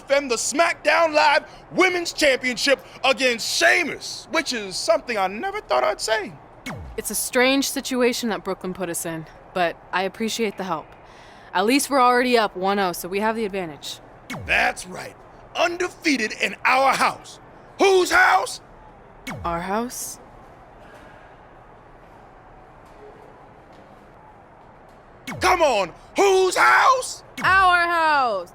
defend the SmackDown Live Women's Championship against Sheamus, which is something I never thought I'd say. It's a strange situation that Brooklyn put us in, but I appreciate the help. At least we're already up 1-0, so we have the advantage. That's right. Undefeated in our house. Whose house? Our house? Come on, whose house? Our house!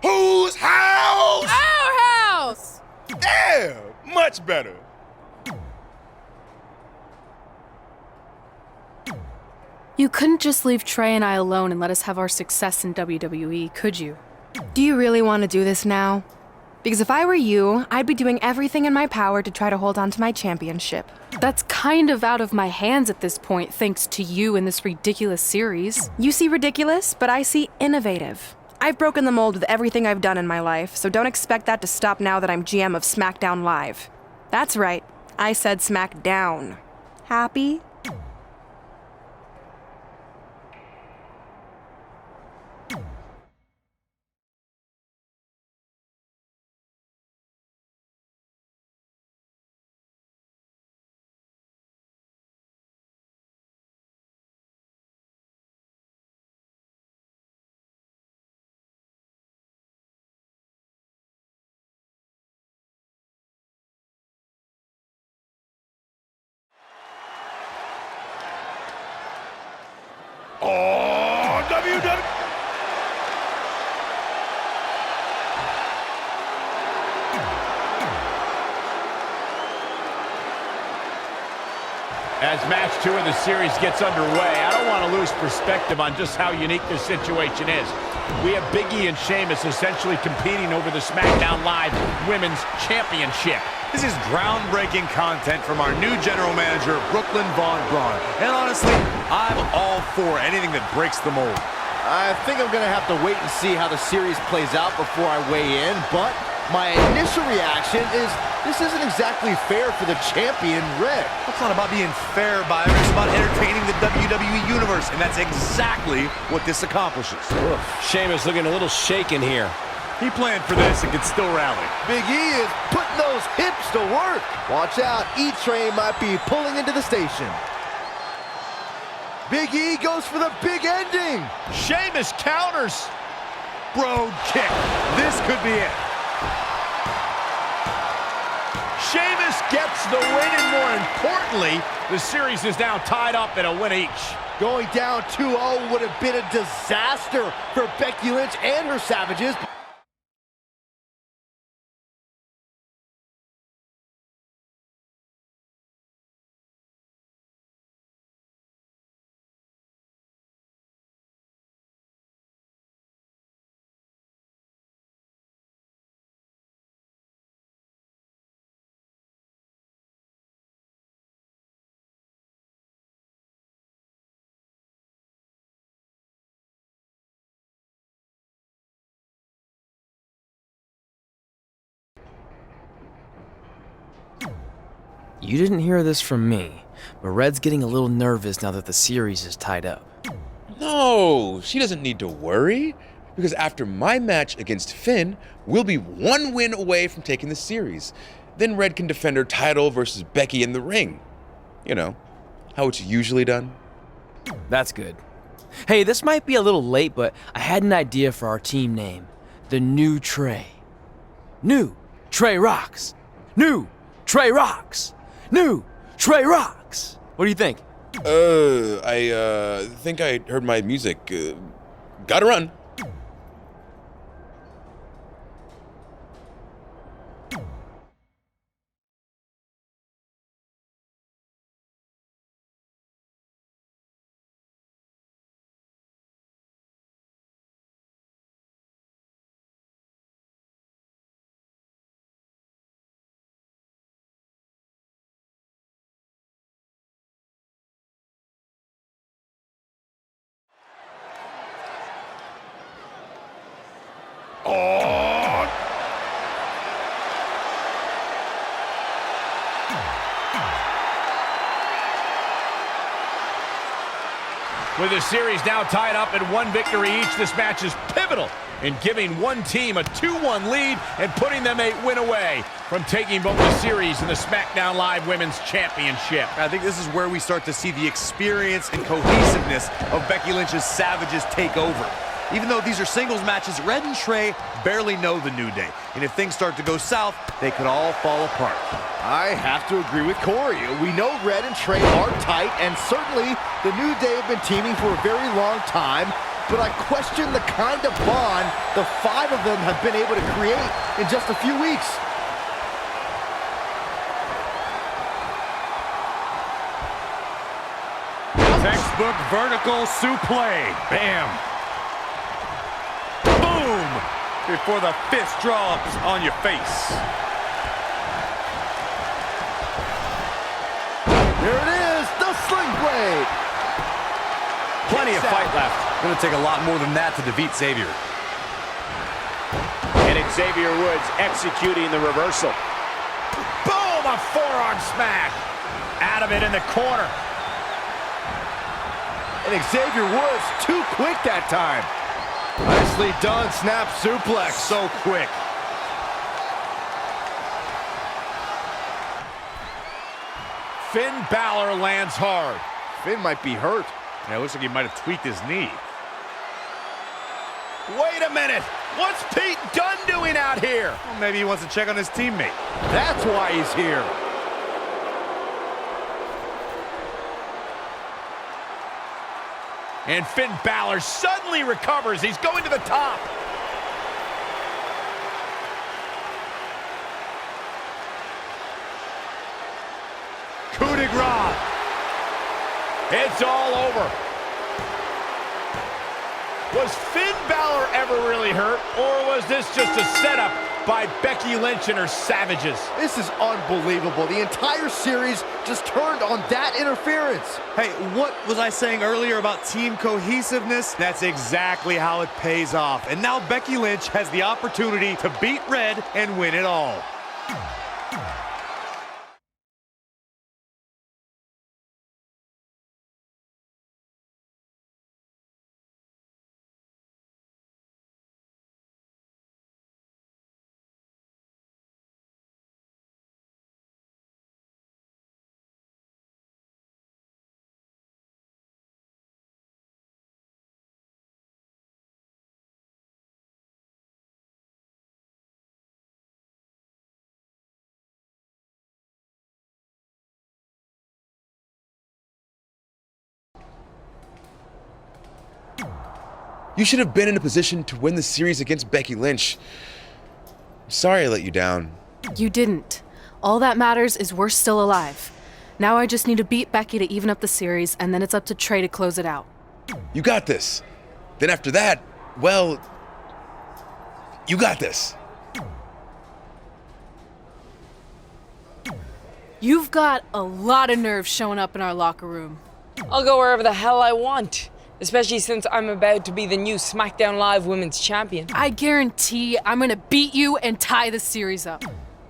Whose house? Our house! There, much better. You couldn't just leave Trey and I alone and let us have our success in WWE, could you? Do you really want to do this now? Because if I were you, I'd be doing everything in my power to try to hold on to my championship. That's kind of out of my hands at this point, thanks to you and this ridiculous series. You see ridiculous, but I see innovative. I've broken the mold with everything I've done in my life, so don't expect that to stop now that I'm GM of SmackDown Live. That's right, I said SmackDown. Happy? Oh, WWE. As match 2 of the series gets underway, I don't want to lose perspective on just how unique this situation is. We have Big E and Sheamus essentially competing over the SmackDown Live Women's Championship. This is groundbreaking content from our new general manager, Brooklyn Von Braun. And honestly, I'm all for anything that breaks the mold. I think I'm going to have to wait and see how the series plays out before I weigh in, but my initial reaction is this isn't exactly fair for the champion, Red. It's not about being fair, Byron. It's about entertaining the WWE Universe, and that's exactly what this accomplishes. Sheamus looking a little shaken here. He planned for this and can still rally. Big E is putting those hips to work. Watch out, E-Train might be pulling into the station. Big E goes for the big ending. Sheamus counters. Bro kick. This could be it. Sheamus gets the win, and more importantly, the series is now tied up at a win each. Going down 2-0 would have been a disaster for Becky Lynch and her Savages. You didn't hear this from me, but Red's getting a little nervous now that the series is tied up. No, she doesn't need to worry, because after my match against Finn, we'll be 1 win away from taking the series. Then Red can defend her title versus Becky in the ring. You know, how it's usually done. That's good. Hey, this might be a little late, but I had an idea for our team name. The New Trey. New Trey Rocks. New Trey Rocks. New Trey Rocks. What do you think? I think I heard my music. Gotta run. With the series now tied up at 1 victory each, this match is pivotal in giving one team a 2-1 lead and putting them a win away from taking both the series and the SmackDown Live Women's Championship. I think this is where we start to see the experience and cohesiveness of Becky Lynch's Savages take over. Even though these are singles matches, Red and Trey barely know the New Day. And if things start to go south, they could all fall apart. I have to agree with Corey. We know Red and Trey are tight, and certainly the New Day have been teaming for a very long time, but I question the kind of bond the 5 of them have been able to create in just a few weeks. Textbook vertical suplex. Bam. Boom! Before the fist drops on your face. There it is, the sling blade. Plenty of fight left. Gonna take a lot more than that to defeat Xavier. And it's Xavier Woods executing the reversal. Boom! A forearm smack. Out of it in the corner. And Xavier Woods too quick that time. Nicely done, snap suplex. So quick. Finn Balor lands hard. Finn might be hurt. Yeah, it looks like he might have tweaked his knee. Wait a minute. What's Pete Dunne doing out here? Well, maybe he wants to check on his teammate. That's why he's here. And Finn Balor suddenly recovers. He's going to the top. Coup de grace. It's all over. Was Finn Balor ever really hurt, or was this just a setup by Becky Lynch and her Savages? This is unbelievable. The entire series just turned on that interference. Hey, what was I saying earlier about team cohesiveness? That's exactly how it pays off. And now Becky Lynch has the opportunity to beat Red and win it all. You should have been in a position to win the series against Becky Lynch. Sorry I let you down. You didn't. All that matters is we're still alive. Now I just need to beat Becky to even up the series, and then it's up to Trey to close it out. You got this. Then after that, well, you got this. You've got a lot of nerve showing up in our locker room. I'll go wherever the hell I want, especially since I'm about to be the new SmackDown Live Women's Champion. I guarantee I'm gonna beat you and tie the series up.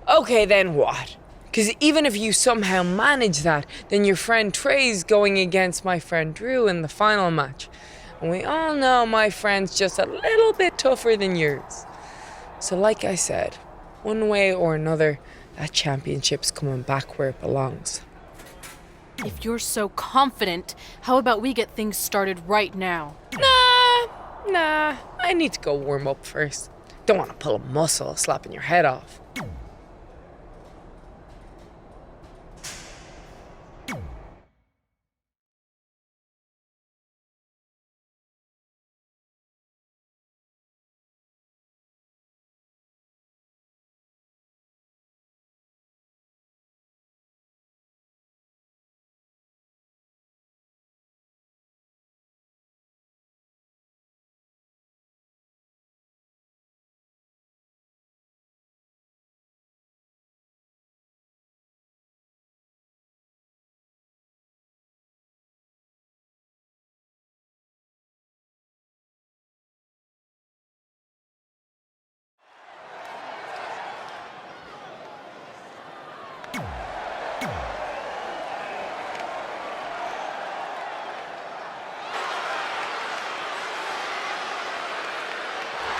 Okay, then what? Because even if you somehow manage that, then your friend Trey's going against my friend Drew in the final match. And we all know my friend's just a little bit tougher than yours. So like I said, one way or another, that championship's coming back where it belongs. If you're so confident, how about we get things started right now? Nah, I need to go warm up first. Don't want to pull a muscle slapping your head off.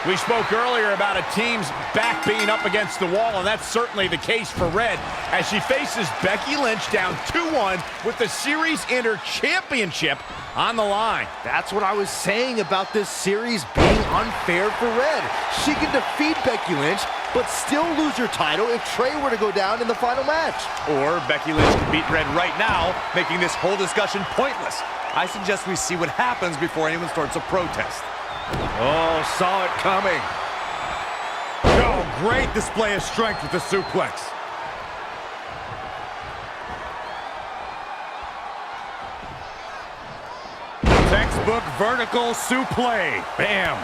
We spoke earlier about a team's back being up against the wall, and that's certainly the case for Red as she faces Becky Lynch down 2-1 with the Series Inter Championship on the line. That's what I was saying about this series being unfair for Red. She can defeat Becky Lynch, but still lose her title if Trey were to go down in the final match. Or Becky Lynch can beat Red right now, making this whole discussion pointless. I suggest we see what happens before anyone starts a protest. Oh, saw it coming. Oh, great display of strength with the suplex. Textbook vertical suplex. Bam.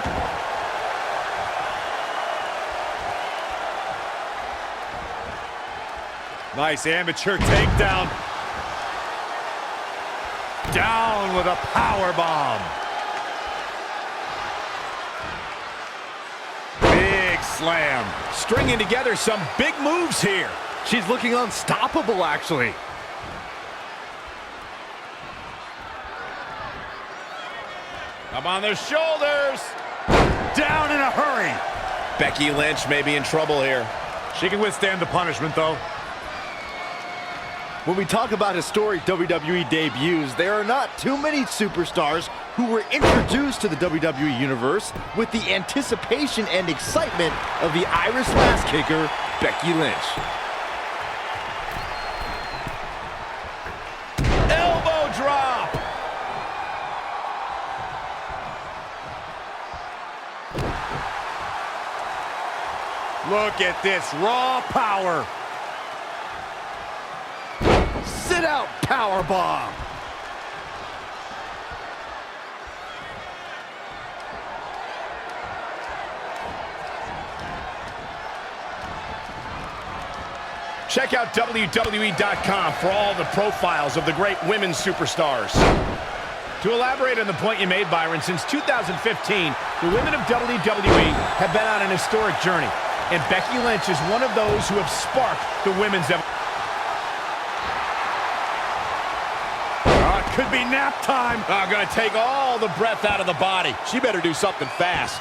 Nice amateur takedown. Down with a power bomb. Big slam. Stringing together some big moves here. She's looking unstoppable, actually. Up on the shoulders. Down in a hurry. Becky Lynch may be in trouble here. She can withstand the punishment, though. When we talk about historic WWE debuts, there are not too many superstars who were introduced to the WWE Universe with the anticipation and excitement of the Irish Lass Kicker, Becky Lynch. Elbow drop. Look at this raw power. Sit out power bomb. Check out WWE.com for all the profiles of the great women's superstars. To elaborate on the point you made, Byron, since 2015, the women of WWE have been on an historic journey, and Becky Lynch is one of those who have sparked the women's evolution. Could be nap time. Gonna take all the breath out of the body. She better do something fast.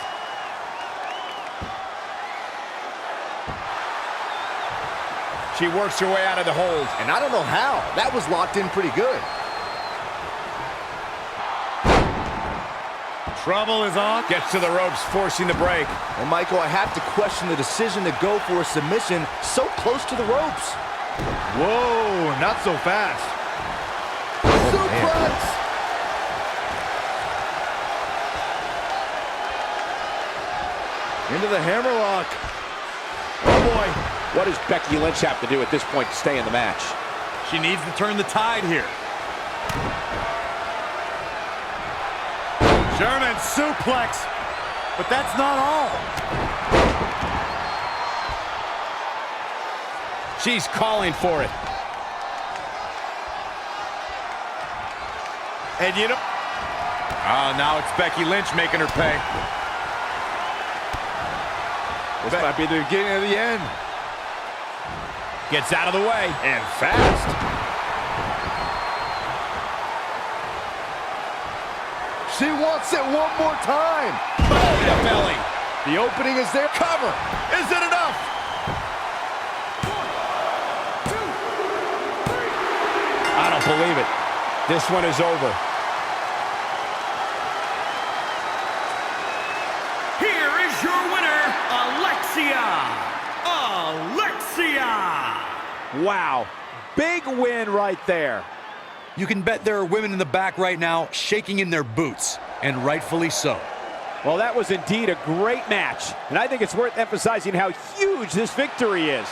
She works her way out of the hold. And I don't know how. That was locked in pretty good. Trouble is on. Gets to the ropes, forcing the break. And Michael, I have to question the decision to go for a submission so close to the ropes. Whoa, not so fast. Suplex! Into the hammerlock. Oh boy, what does Becky Lynch have to do at this point to stay in the match? She needs to turn the tide here. German suplex, but that's not all. She's calling for it. And you know, now it's Becky Lynch making her pay. This might be the beginning of the end. Gets out of the way. And fast. She wants it one more time. Oh, the belly. The opening is there. Cover. Is it enough? I don't believe it. This one is over. Here is your winner, Alexia. Wow. Big win right there. You can bet there are women in the back right now shaking in their boots, and rightfully so. Well, that was indeed a great match, and I think it's worth emphasizing how huge this victory is.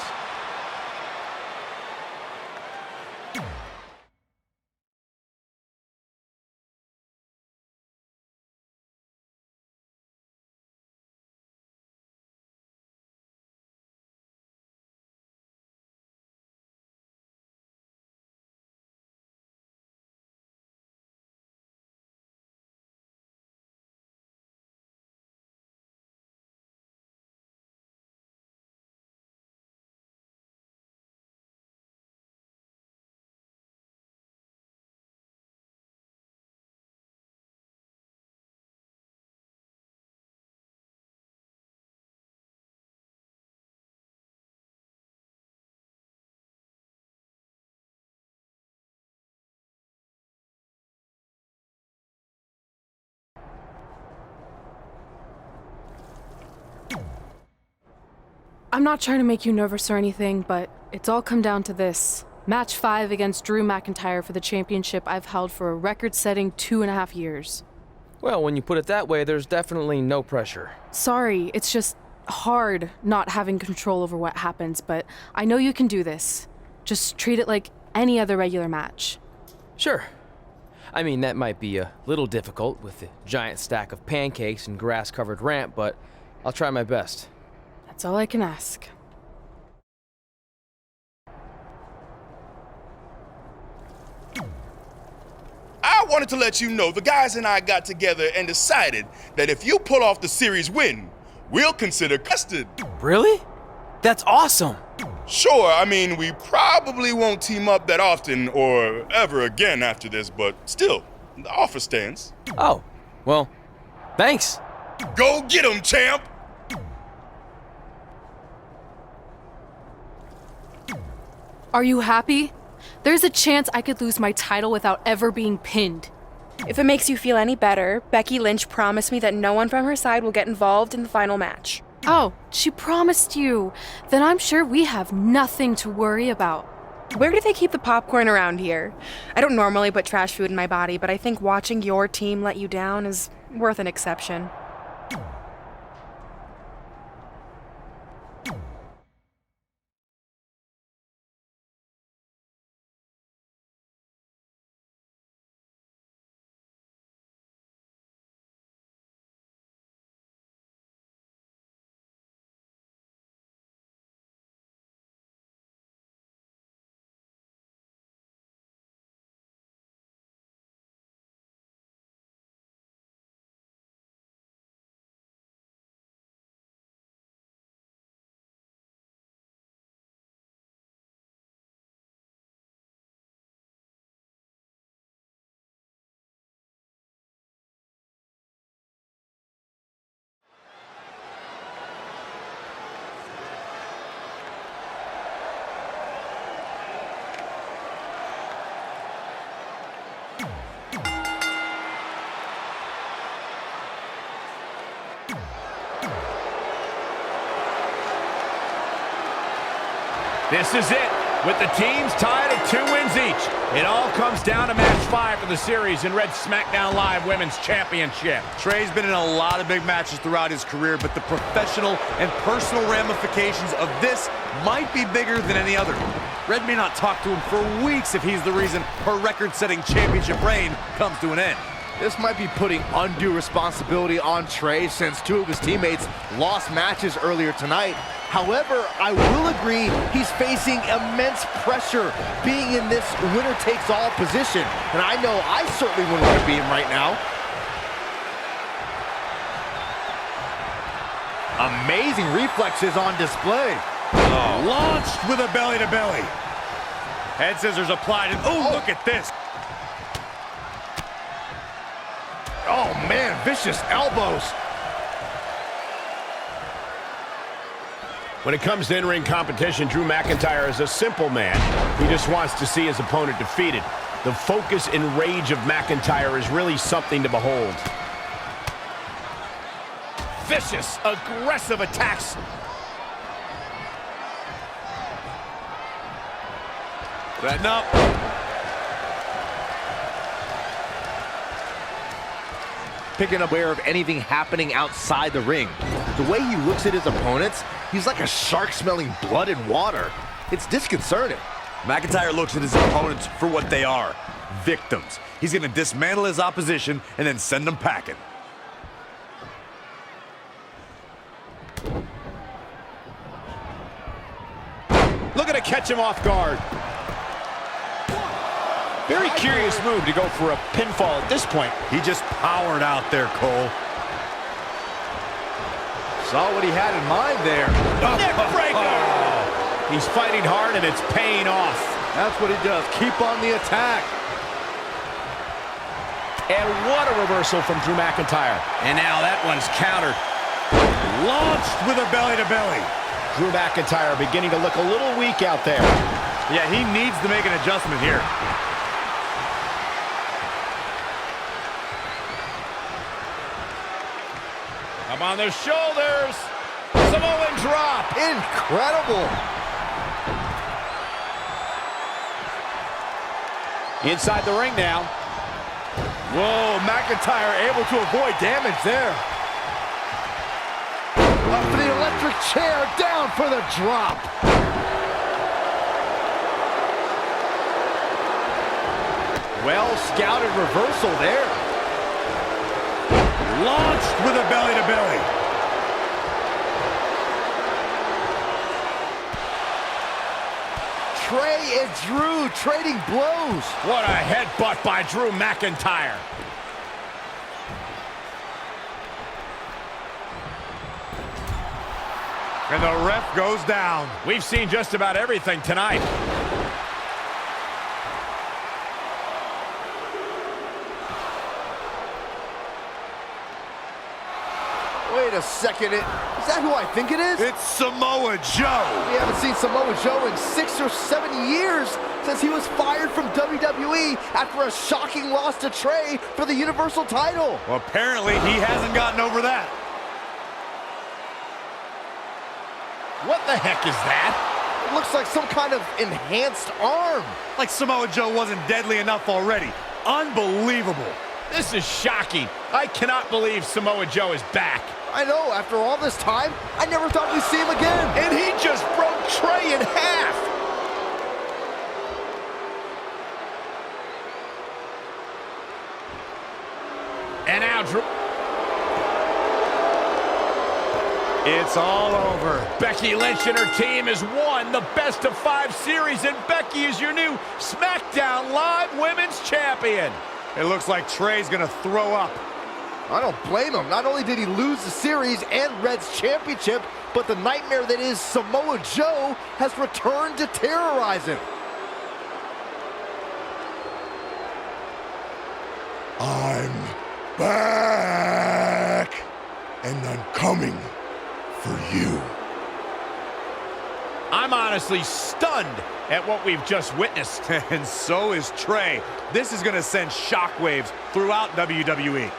I'm not trying to make you nervous or anything, but it's all come down to this. Match 5 against Drew McIntyre for the championship I've held for a record-setting 2.5 years. Well, when you put it that way, there's definitely no pressure. Sorry, it's just hard not having control over what happens, but I know you can do this. Just treat it like any other regular match. Sure. I mean, that might be a little difficult with the giant stack of pancakes and grass-covered ramp, but I'll try my best. That's all I can ask. I wanted to let you know the guys and I got together and decided that if you pull off the series win, we'll consider custard. Really? That's awesome! Sure, I mean, we probably won't team up that often or ever again after this, but still, the offer stands. Oh, well, thanks. Go get 'em, champ! Are you happy? There's a chance I could lose my title without ever being pinned. If it makes you feel any better, Becky Lynch promised me that no one from her side will get involved in the final match. Oh, she promised you. Then I'm sure we have nothing to worry about. Where do they keep the popcorn around here? I don't normally put trash food in my body, but I think watching your team let you down is worth an exception. This is it, with the teams tied at 2 wins each. It all comes down to match 5 for the series in Red's SmackDown Live Women's Championship. Trey's been in a lot of big matches throughout his career, but the professional and personal ramifications of this might be bigger than any other. Red may not talk to him for weeks if he's the reason her record-setting championship reign comes to an end. This might be putting undue responsibility on Trey since 2 of his teammates lost matches earlier tonight. However, I will agree he's facing immense pressure being in this winner-takes-all position. And I know I certainly wouldn't want to be him right now. Amazing reflexes on display. Oh. Launched with a belly-to-belly. Head scissors applied, and oh, look at this. Oh, man, vicious elbows. When it comes to in-ring competition, Drew McIntyre is a simple man. He just wants to see his opponent defeated. The focus and rage of McIntyre is really something to behold. Vicious, aggressive attacks. Setting up. Picking up aware of anything happening outside the ring. The way he looks at his opponents, he's like a shark smelling blood and water. It's disconcerting. McIntyre looks at his opponents for what they are, victims. He's going to dismantle his opposition and then send them packing. Looking to catch him off guard. Very curious move to go for a pinfall at this point. He just powered out there, Cole. Saw what he had in mind there. Neckbreaker! He's fighting hard and it's paying off. That's what he does. Keep on the attack. And what a reversal from Drew McIntyre. And now that one's countered. Launched with a belly-to-belly. Drew McIntyre beginning to look a little weak out there. Yeah, he needs to make an adjustment here. Up on their shoulders. Samoan drop. Incredible. Inside the ring now. Whoa, McIntyre able to avoid damage there. Up for the electric chair, down for the drop. Well scouted reversal there. Launched with a belly-to-belly. Trey and Drew trading blows. What a headbutt by Drew McIntyre. And the ref goes down. We've seen just about everything tonight. Wait a second, is that who I think it is? It's Samoa Joe. We haven't seen Samoa Joe in 6 or 7 years since he was fired from WWE after a shocking loss to Trey for the Universal title. Well, apparently he hasn't gotten over that. What the heck is that? It looks like some kind of enhanced arm. Like Samoa Joe wasn't deadly enough already. Unbelievable. This is shocking. I cannot believe Samoa Joe is back. I know, after all this time, I never thought we'd see him again. And he just broke Trey in half. And now Drew. It's all over. Becky Lynch and her team has won the Best of 5 series, and Becky is your new SmackDown Live Women's Champion. It looks like Trey's gonna throw up. I don't blame him. Not only did he lose the series and Red's championship, but the nightmare that is Samoa Joe has returned to terrorize him. I'm back, and I'm coming for you. I'm honestly stunned at what we've just witnessed. And so is Trey. This is gonna send shockwaves throughout WWE.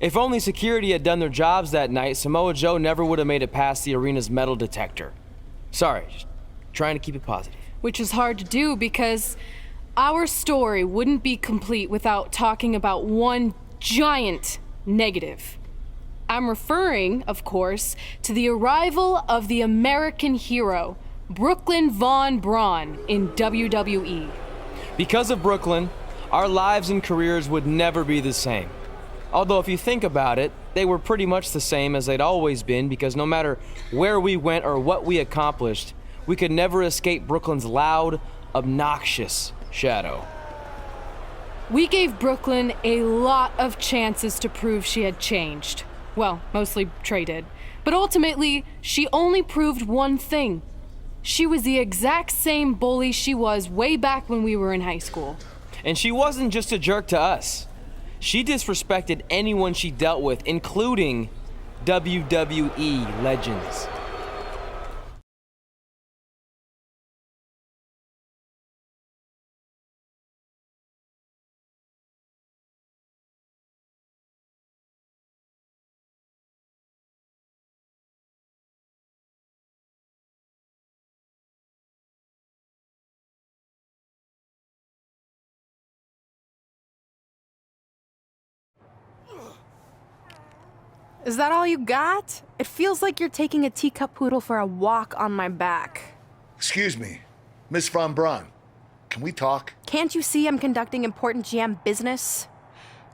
If only security had done their jobs that night, Samoa Joe never would have made it past the arena's metal detector. Sorry, just trying to keep it positive. Which is hard to do because our story wouldn't be complete without talking about one giant negative. I'm referring, of course, to the arrival of the American hero, Brooklyn Von Braun, in WWE. Because of Brooklyn, our lives and careers would never be the same. Although if you think about it, they were pretty much the same as they'd always been, because no matter where we went or what we accomplished, we could never escape Brooklyn's loud, obnoxious shadow. We gave Brooklyn a lot of chances to prove she had changed. Well, mostly Trey did. But ultimately, she only proved one thing. She was the exact same bully she was way back when we were in high school. And she wasn't just a jerk to us. She disrespected anyone she dealt with, including WWE legends. Is that all you got? It feels like you're taking a teacup poodle for a walk on my back. Excuse me, Miss Von Braun. Can we talk? Can't you see I'm conducting important GM business?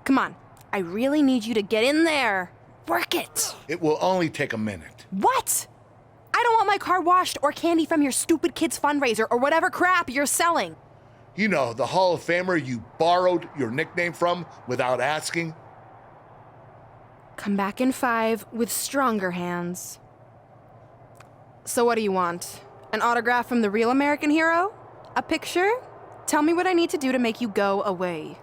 Come on, I really need you to get in there. Work it. It will only take a minute. What? I don't want my car washed or candy from your stupid kid's fundraiser or whatever crap you're selling. You know, the Hall of Famer you borrowed your nickname from without asking. Come back in 5 with stronger hands. So what do you want? An autograph from the real American hero? A picture? Tell me what I need to do to make you go away.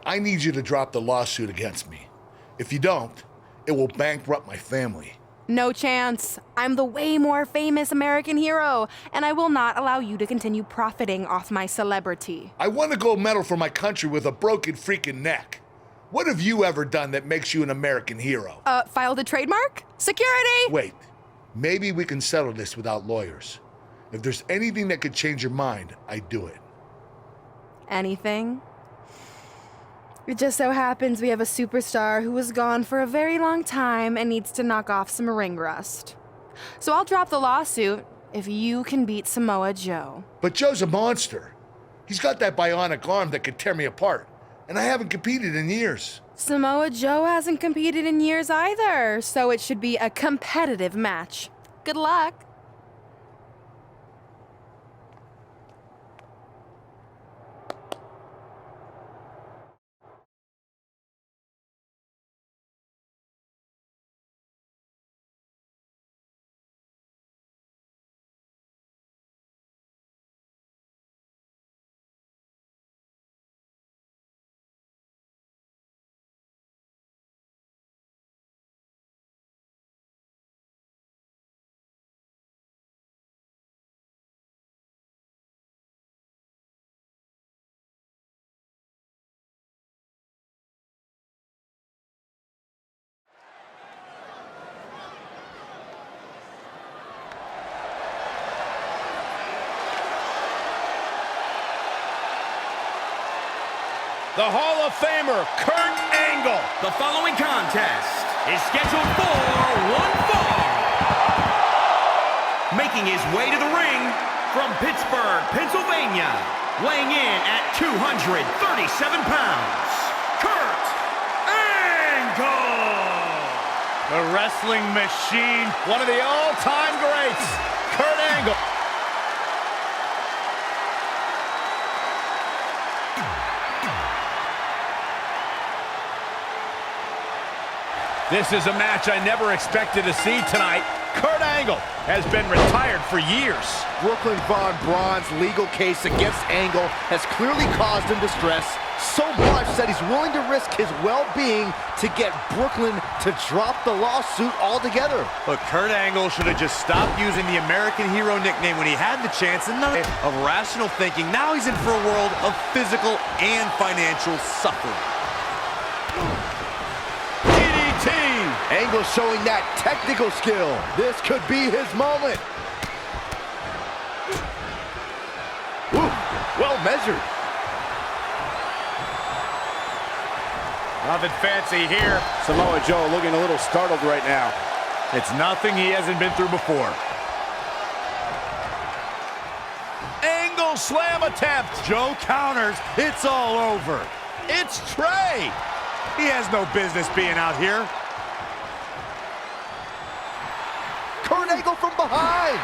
I need you to drop the lawsuit against me. If you don't, it will bankrupt my family. No chance. I'm the way more famous American hero, and I will not allow you to continue profiting off my celebrity. I won a gold medal for my country with a broken freaking neck. What have you ever done that makes you an American hero? Filed a trademark? Security! Wait, maybe we can settle this without lawyers. If there's anything that could change your mind, I'd do it. Anything? It just so happens we have a superstar who was gone for a very long time and needs to knock off some ring rust. So I'll drop the lawsuit if you can beat Samoa Joe. But Joe's a monster. He's got that bionic arm that could tear me apart, and I haven't competed in years. Samoa Joe hasn't competed in years either, so it should be a competitive match. Good luck. The Hall of Famer, Kurt Angle. The following contest is scheduled for one fall. Making his way to the ring from Pittsburgh, Pennsylvania, weighing in at 237 pounds, Kurt Angle. The wrestling machine, one of the all-time greats, Kurt Angle. This is a match I never expected to see tonight. Kurt Angle has been retired for years. Brooklyn Von Braun's legal case against Angle has clearly caused him distress, so much that he's willing to risk his well-being to get Brooklyn to drop the lawsuit altogether. Look, Kurt Angle should have just stopped using the American hero nickname when he had the chance, and none of rational thinking. Now he's in for a world of physical and financial suffering. Angle showing that technical skill. This could be his moment. Ooh, well measured. Nothing fancy here. Samoa Joe looking a little startled right now. It's nothing he hasn't been through before. Angle slam attempt. Joe counters. It's all over. It's Trey. He has no business being out here. Kurt Angle from behind.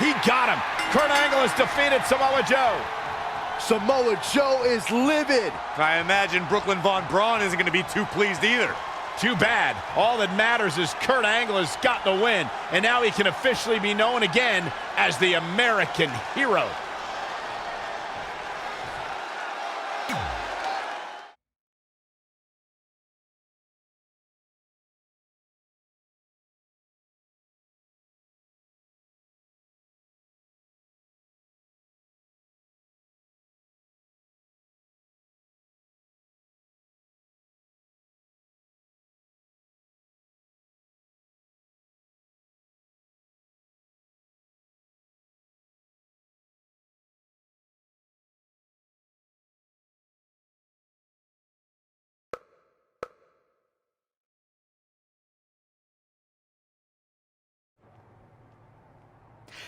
He got him. Kurt Angle has defeated Samoa Joe. Samoa Joe is livid. I imagine Brooklyn Von Braun isn't going to be too pleased either. Too bad. All that matters is Kurt Angle has gotten the win, and now he can officially be known again as the American hero.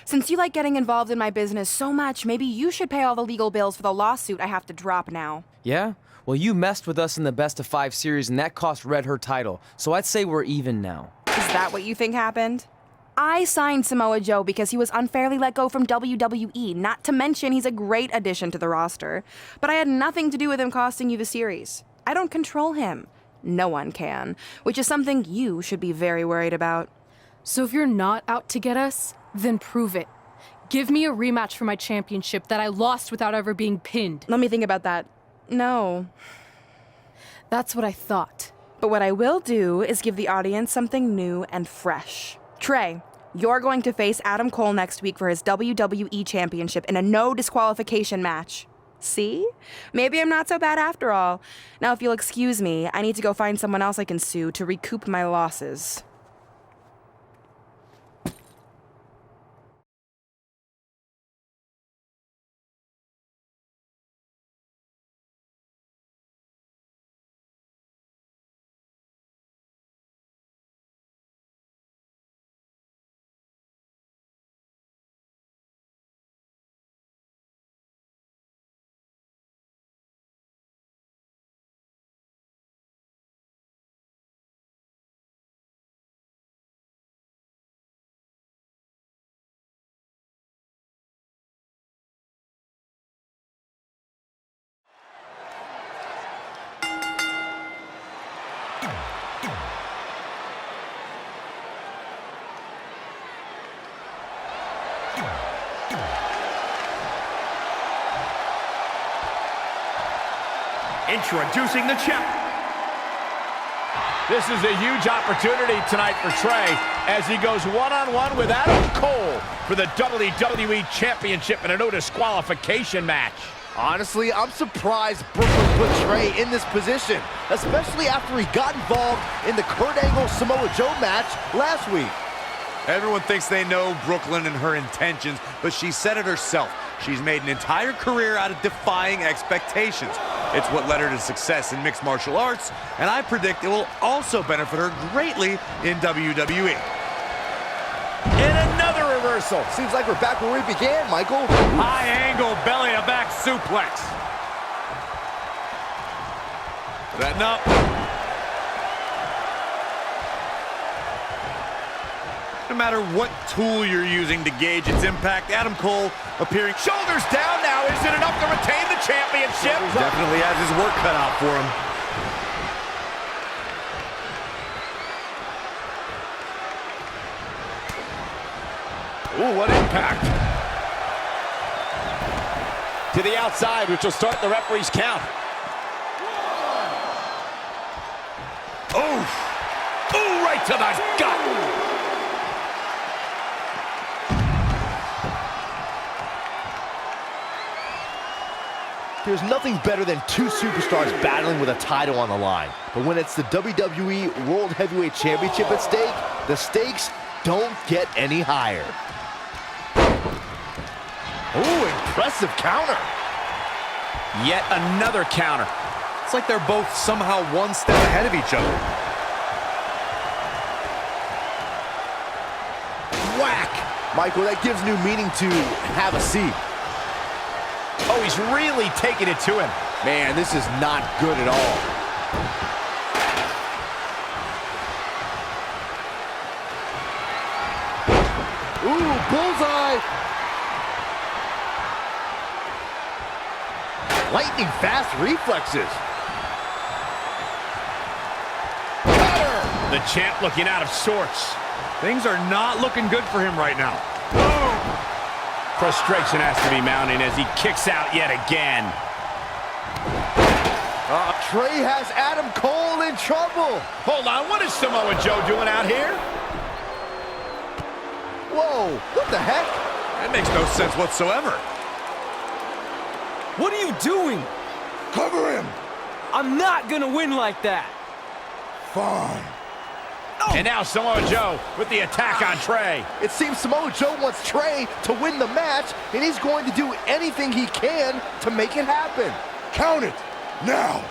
Since you like getting involved in my business so much, maybe you should pay all the legal bills for the lawsuit I have to drop now. Yeah? Well, you messed with us in the Best of 5 series, and that cost Red her title, so I'd say we're even now. Is that what you think happened? I signed Samoa Joe because he was unfairly let go from WWE, not to mention he's a great addition to the roster. But I had nothing to do with him costing you the series. I don't control him. No one can, which is something you should be very worried about. So if you're not out to get us, then prove it. Give me a rematch for my championship that I lost without ever being pinned. Let me think about that. No. That's what I thought. But what I will do is give the audience something new and fresh. Trey, you're going to face Adam Cole next week for his WWE Championship in a no disqualification match. See? Maybe I'm not so bad after all. Now, if you'll excuse me, I need to go find someone else I can sue to recoup my losses. Introducing the champ. This is a huge opportunity tonight for Trey as he goes one-on-one with Adam Cole for the WWE Championship in a no disqualification match. Honestly, I'm surprised Brooklyn put Trey in this position, especially after he got involved in the Kurt Angle-Samoa Joe match last week. Everyone thinks they know Brooklyn and her intentions, but she said it herself. She's made an entire career out of defying expectations. It's what led her to success in mixed martial arts, and I predict it will also benefit her greatly in WWE. And another reversal. Seems like we're back where we began, Michael. High angle belly-to-back suplex. Setting up. No matter what tool you're using to gauge its impact, Adam Cole appearing Shoulders down now. Is it enough to retain the championship? definitely has his work cut out for him. Ooh, what impact. To the outside, which will start the referee's count. Oh! Ooh, right to the gut! There's nothing better than two superstars battling with a title on the line. But when it's the WWE World Heavyweight Championship at stake, the stakes don't get any higher. Ooh, impressive counter. Yet another counter. It's like they're both somehow one step ahead of each other. Whack! Michael, that gives new meaning to have a seat. Oh, he's really taking it to him. Man, this is not good at all. Ooh, bullseye! Lightning fast reflexes. The champ looking out of sorts. Things are not looking good for him right now. Frustration has to be mounting as he kicks out yet again. Trey has Adam Cole in trouble. Hold on, what is Samoa Joe doing out here? Whoa, what the heck? That makes no sense whatsoever. What are you doing? Cover him. I'm not gonna win like that. Fine. And now Samoa Joe with the attack on Trey. It seems Samoa Joe wants Trey to win the match, and he's going to do anything he can to make it happen. Count it. Now.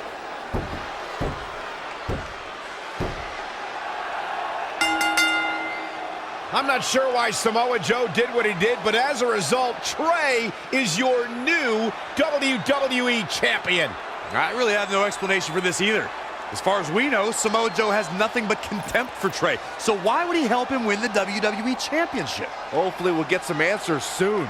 I'm not sure why Samoa Joe did what he did, but as a result, Trey is your new WWE Champion. I really have no explanation for this either. As far as we know, Samoa Joe has nothing but contempt for Trey. So why would he help him win the WWE Championship? Hopefully we'll get some answers soon.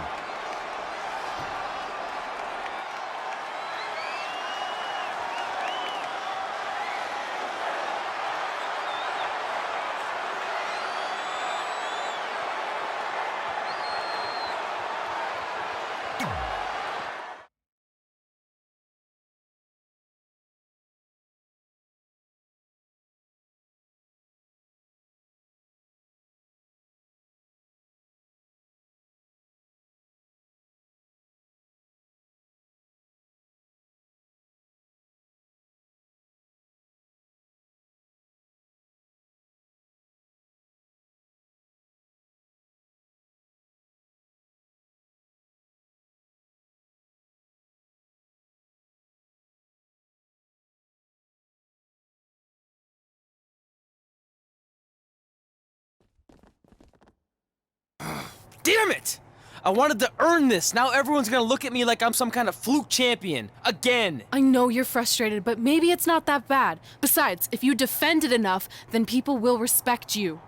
Damn it! I wanted to earn this. Now everyone's gonna look at me like I'm some kind of fluke champion. Again! I know you're frustrated, but maybe it's not that bad. Besides, if you defend it enough, then people will respect you.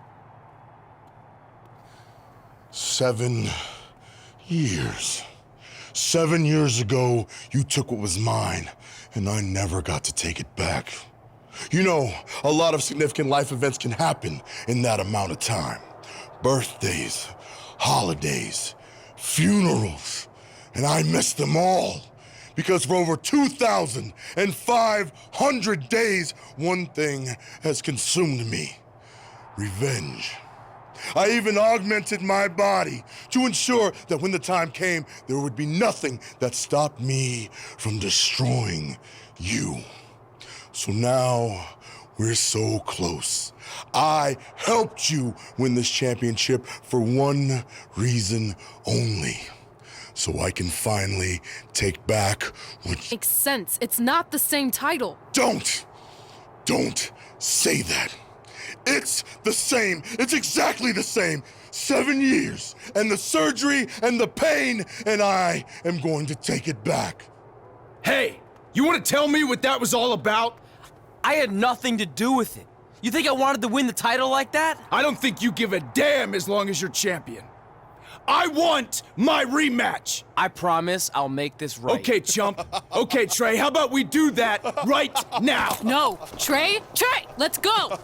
7 years. 7 years ago, you took what was mine, and I never got to take it back. You know, a lot of significant life events can happen in that amount of time. Birthdays, holidays, funerals, and I missed them all. Because for over 2,500 days, one thing has consumed me: revenge. I even augmented my body to ensure that when the time came, there would be nothing that stopped me from destroying you. So now, we're so close. I helped you win this championship for one reason only. So I can finally take back what... Makes sense. It's not the same title. Don't say that. It's the same. It's exactly the same. 7 years, and the surgery, and the pain, and I am going to take it back. Hey, you want to tell me what that was all about? I had nothing to do with it. You think I wanted to win the title like that? I don't think you give a damn as long as you're champion. I want my rematch! I promise I'll make this right. Okay, chump. Okay, Trey, how about we do that right now? No, Trey, let's go!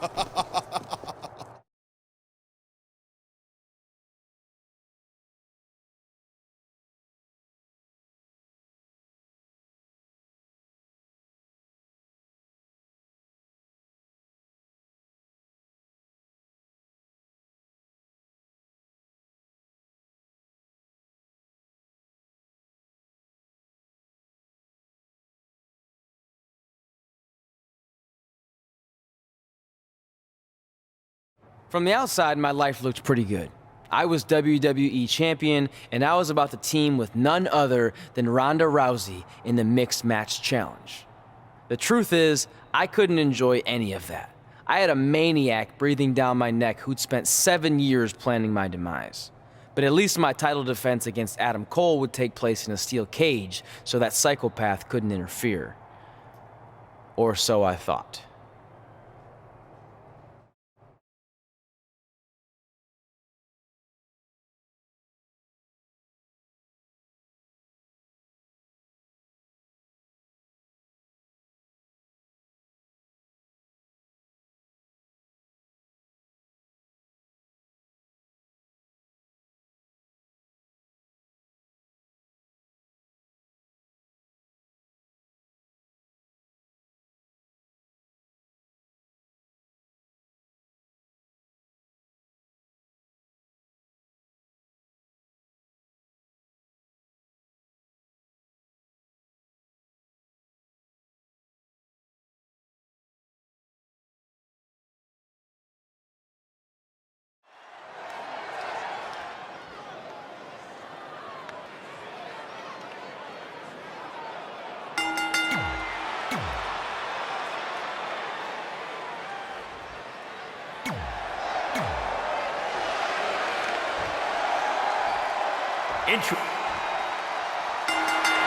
From the outside, my life looked pretty good. I was WWE champion, and I was about to team with none other than Ronda Rousey in the Mixed Match Challenge. The truth is, I couldn't enjoy any of that. I had a maniac breathing down my neck who'd spent 7 years planning my demise. But at least my title defense against Adam Cole would take place in a steel cage, so that psychopath couldn't interfere. Or so I thought.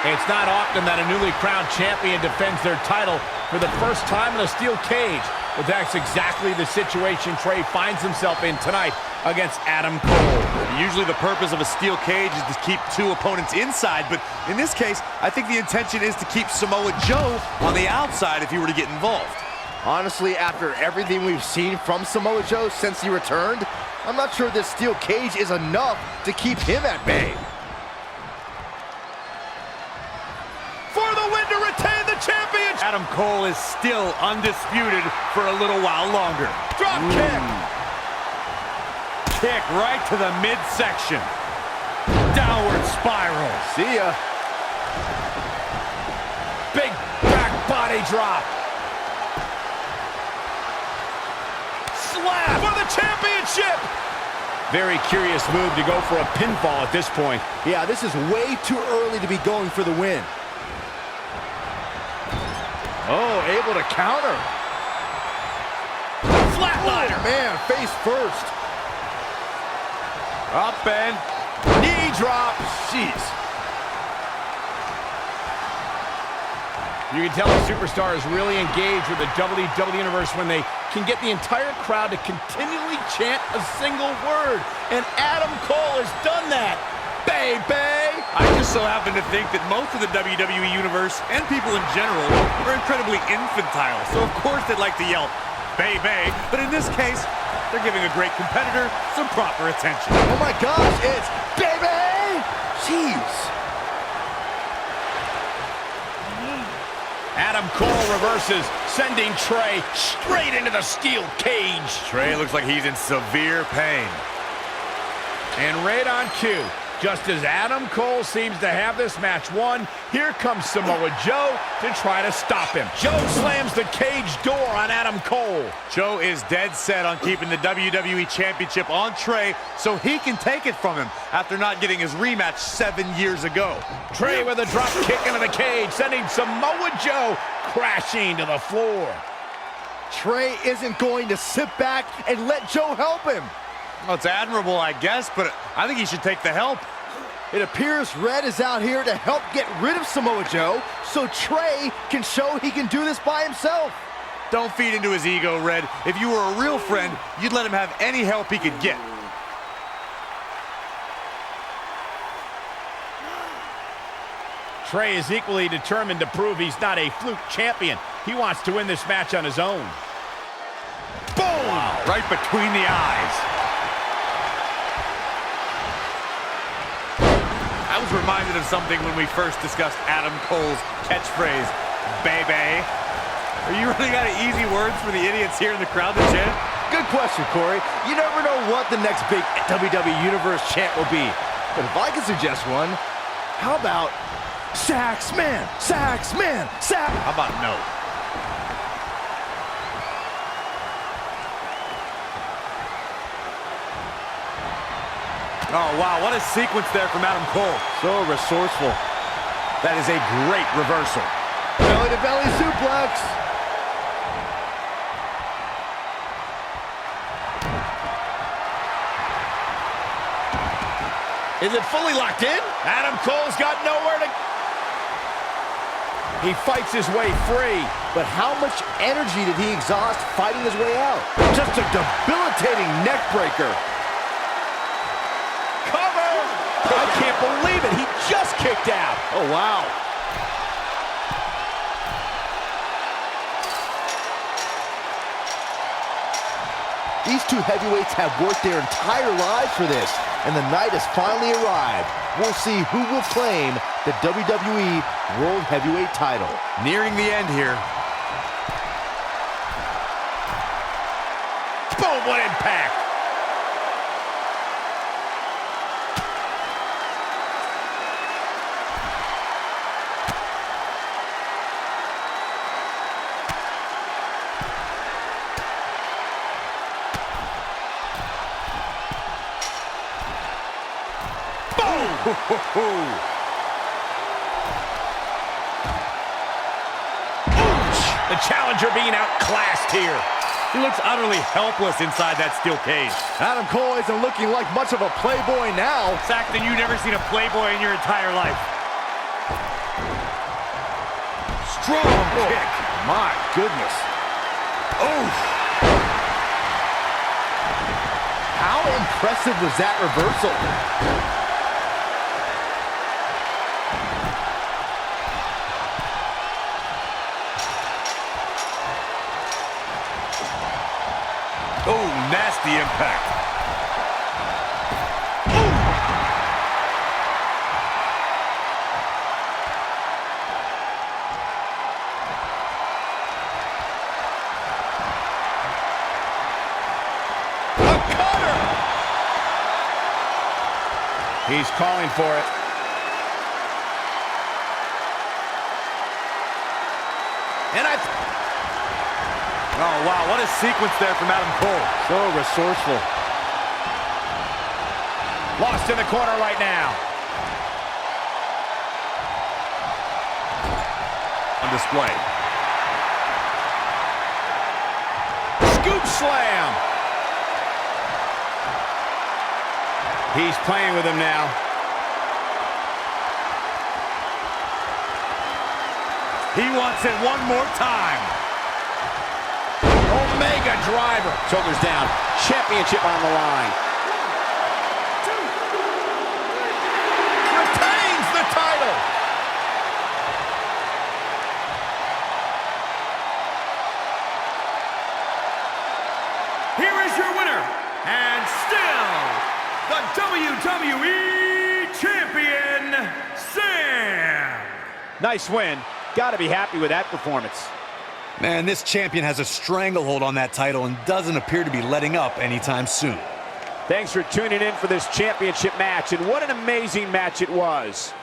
It's not often that a newly crowned champion defends their title for the first time in a steel cage. But that's exactly the situation Trey finds himself in tonight against Adam Cole. Usually the purpose of a steel cage is to keep two opponents inside, but in this case, I think the intention is to keep Samoa Joe on the outside if he were to get involved. Honestly, after everything we've seen from Samoa Joe since he returned, I'm not sure this steel cage is enough to keep him at bay. For the win to retain the championship! Adam Cole is still undisputed for a little while longer. Drop kick! Kick right to the midsection. Downward spiral. See ya. Big back body drop. Slap for the championship! Very curious move to go for a pinfall at this point. Yeah, this is way too early to be going for the win. Oh, able to counter. Flatliner! Oh, man, face first. Up and knee drop. Jeez. You can tell a superstar is really engaged with the WWE Universe when they can get the entire crowd to continually chant a single word. And Adam Cole has done that. Baby! I just so happen to think that most of the WWE Universe and people in general are incredibly infantile. So of course they'd like to yell, baby. But in this case, they're giving a great competitor some proper attention. Oh my gosh, it's baby! Jeez. Adam Cole reverses, sending Trey straight into the steel cage. Trey looks like he's in severe pain. And right on cue, just as Adam Cole seems to have this match won, here comes Samoa Joe to try to stop him. Joe slams the cage door on Adam Cole. Joe is dead set on keeping the WWE Championship on Trey so he can take it from him after not getting his rematch 7 years ago. Trey with a drop kick into the cage, sending Samoa Joe crashing to the floor. Trey isn't going to sit back and let Joe help him. Well, it's admirable, I guess, but I think he should take the help. It appears Red is out here to help get rid of Samoa Joe so Trey can show he can do this by himself. Don't feed into his ego, Red. If you were a real friend, you'd let him have any help he could get. Trey is equally determined to prove he's not a fluke champion. He wants to win this match on his own. Boom! Wow. Right between the eyes. I was reminded of something when we first discussed Adam Cole's catchphrase, baby. Are you running out of easy words for the idiots here in the crowd to chant? Good question, Corey. You never know what the next big WWE Universe chant will be. But if I can suggest one, how about Saxman, Saxman, Sax? How about no? Oh, wow, what a sequence there from Adam Cole. So resourceful. That is a great reversal. Belly to belly suplex. Is it fully locked in? Adam Cole's got nowhere to... He fights his way free. But how much energy did he exhaust fighting his way out? Just a debilitating neck breaker. I can't believe it. He just kicked out. Oh, wow. These two heavyweights have worked their entire lives for this, and the night has finally arrived. We'll see who will claim the WWE World Heavyweight title. Nearing the end here. Boom, what impact. The challenger being outclassed here. He looks utterly helpless inside that steel cage. Adam Cole isn't looking like much of a playboy now. Saxton, you've never seen a playboy in your entire life. Strong kick. My goodness. Oh. How impressive was that reversal? Oh, nasty impact. He's calling for it. And oh, wow, what a sequence there from Adam Cole. So resourceful. Lost in the corner right now. On display. Scoop slam. He's playing with him now. He wants it one more time. Omega driver. Shoulders down. Championship on the line. Retains the title. Here is your winner, and still the WWE Champion, Sam. Nice win. Got to be happy with that performance. Man, this champion has a stranglehold on that title and doesn't appear to be letting up anytime soon. Thanks for tuning in for this championship match, and what an amazing match it was.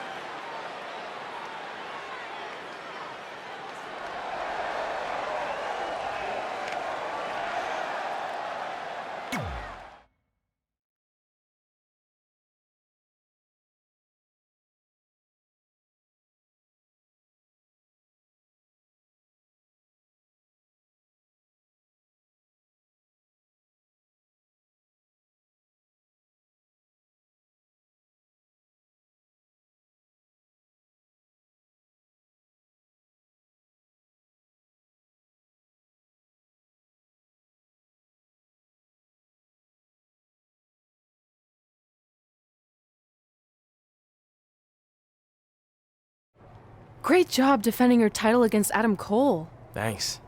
Great job defending your title against Adam Cole. Thanks.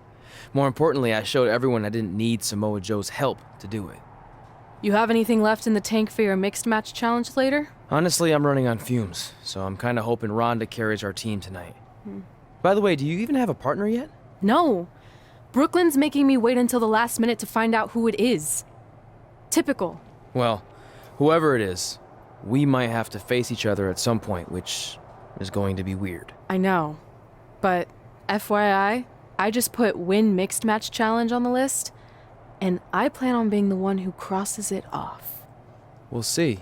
More importantly, I showed everyone I didn't need Samoa Joe's help to do it. You have anything left in the tank for your mixed match challenge later? Honestly, I'm running on fumes, so I'm kind of hoping Rhonda carries our team tonight. By the way, do you even have a partner yet? No. Brooklyn's making me wait until the last minute to find out who it is. Typical. Well, whoever it is, we might have to face each other at some point, which is going to be weird. I know. But FYI, I just put win mixed match challenge on the list, and I plan on being the one who crosses it off. We'll see.